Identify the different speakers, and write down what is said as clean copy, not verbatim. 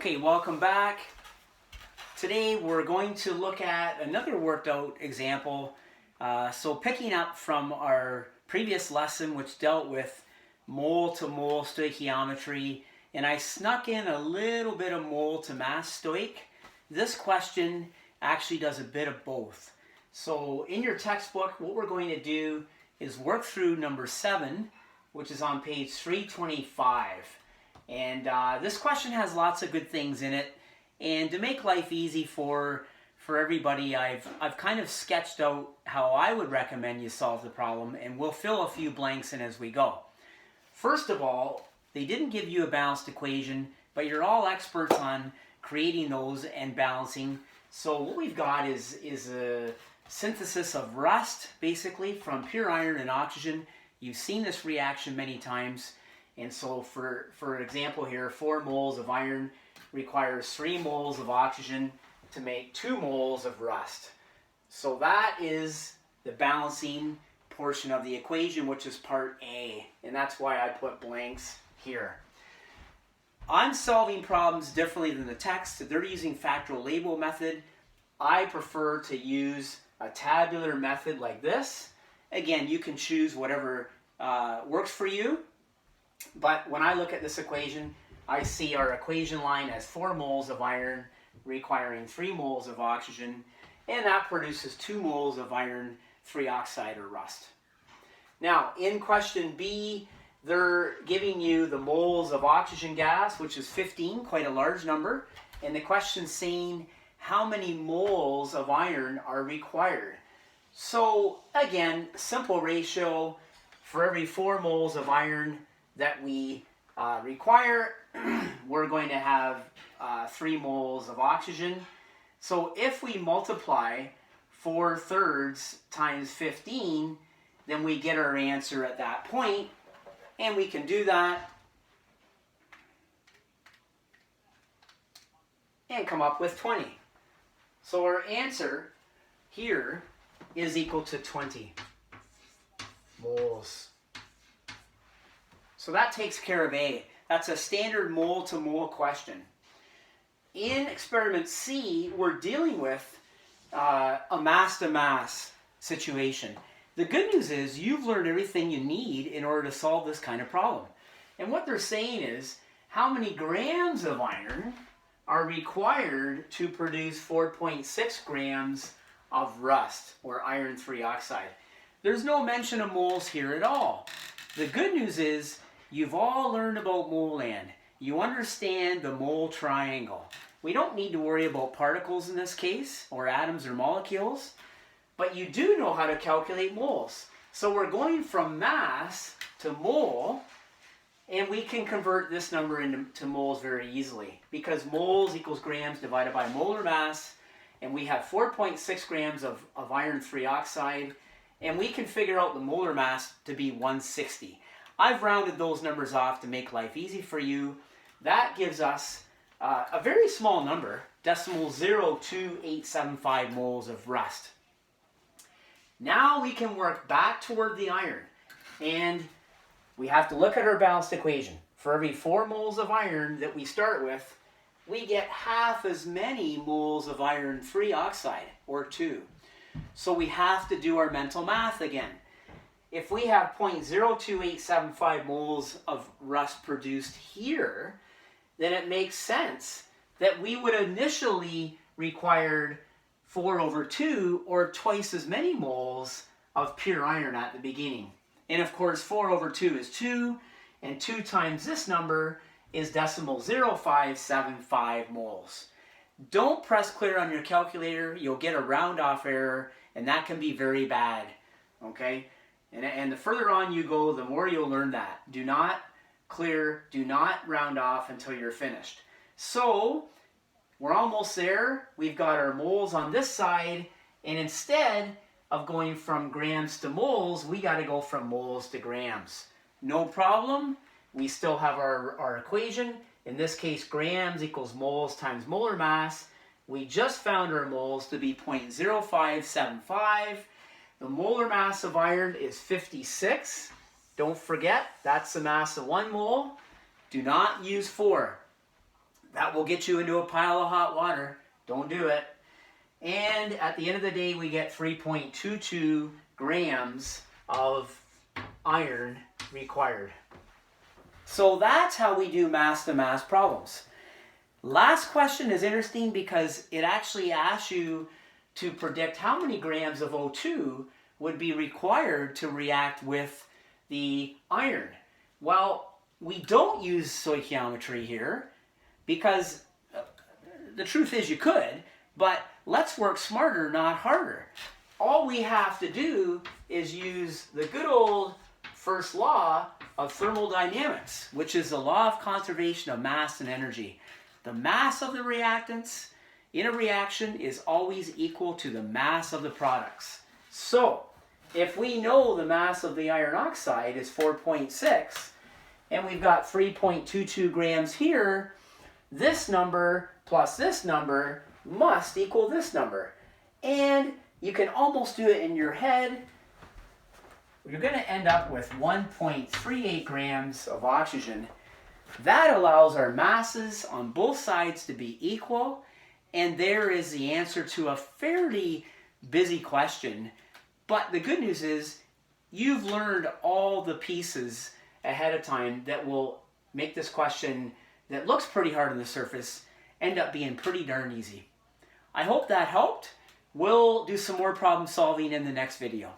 Speaker 1: Okay, welcome back. Today we're going to look at another worked out example. So picking up from our previous lesson, which dealt with mole-to-mole stoichiometry, and I snuck in a little bit of mole-to-mass stoich. This question actually does a bit of both. So in your textbook, what we're going to do is work through number 7, which is on page 325. And this question has lots of good things in it. And to make life easy for everybody, I've kind of sketched out how I would recommend you solve the problem, and we'll fill a few blanks in as we go. First of all, they didn't give you a balanced equation, but you're all experts on creating those and balancing. So what we've got is a synthesis of rust, basically, from pure iron and oxygen. You've seen this reaction many times. And so for example here, 4 moles of iron requires 3 moles of oxygen to make 2 moles of rust. So that is the balancing portion of the equation, which is part A. And that's why I put blanks here. I'm solving problems differently than the text. They're using factorial label method. I prefer to use a tabular method like this. Again, you can choose whatever works for you. But when I look at this equation, I see our equation line as 4 moles of iron requiring 3 moles of oxygen, and that produces 2 moles of iron 3 oxide or rust. Now, in question B, they're giving you the moles of oxygen gas, which is 15, quite a large number, and the question's saying how many moles of iron are required. So, again, simple ratio, for every 4 moles of iron that we require, we're going to have 3 moles of oxygen. So if we multiply 4/3 times 15, then we get our answer at that point, and we can do that and come up with 20. So our answer here is equal to 20 moles. So that takes care of A. That's a standard mole-to-mole question. In experiment C, we're dealing with a mass-to-mass situation. The good news is you've learned everything you need in order to solve this kind of problem. And what they're saying is how many grams of iron are required to produce 4.6 grams of rust, or iron 3 oxide. There's no mention of moles here at all. The good news is you've all learned about mole land. You understand the mole triangle. We don't need to worry about particles in this case, or atoms or molecules, but you do know how to calculate moles. So we're going from mass to mole, and we can convert this number into moles very easily, because moles equals grams divided by molar mass, and we have 4.6 grams of iron 3 oxide, and we can figure out the molar mass to be 160. I've rounded those numbers off to make life easy for you. That gives us a very small number, decimal 0.2875 moles of rust. Now we can work back toward the iron, and we have to look at our balanced equation. For every 4 moles of iron that we start with, we get half as many moles of iron 3 oxide, or 2. So we have to do our mental math again. If we have 0.02875 moles of rust produced here, then it makes sense that we would initially required 4/2, or twice as many moles of pure iron at the beginning. And of course 4/2 is 2, and 2 times this number is decimal 0.0575 moles. Don't press clear on your calculator. You'll get a round off error, and that can be very bad. Okay? And the further on you go, the more you'll learn that. Do not clear, do not round off until you're finished. So, we're almost there. We've got our moles on this side, and instead of going from grams to moles, we got to go from moles to grams. No problem. We still have our equation. In this case, grams equals moles times molar mass. We just found our moles to be 0.0575. The molar mass of iron is 56. Don't forget, that's the mass of 1 mole. Do not use 4. That will get you into a pile of hot water. Don't do it. And at the end of the day, we get 3.22 grams of iron required. So that's how we do mass-to-mass problems. Last question is interesting because it actually asks you to predict how many grams of O2 would be required to react with the iron. Well, we don't use stoichiometry here because the truth is you could, but let's work smarter, not harder. All we have to do is use the good old first law of thermodynamics, which is the law of conservation of mass and energy. The mass of the reactants in a reaction is always equal to the mass of the products. So, if we know the mass of the iron oxide is 4.6, and we've got 3.22 grams here, this number plus this number must equal this number. And you can almost do it in your head. You're going to end up with 1.38 grams of oxygen. That allows our masses on both sides to be equal, and there is the answer to a fairly busy question. But the good news is you've learned all the pieces ahead of time that will make this question that looks pretty hard on the surface end up being pretty darn easy. I hope that helped. We'll do some more problem solving in the next video.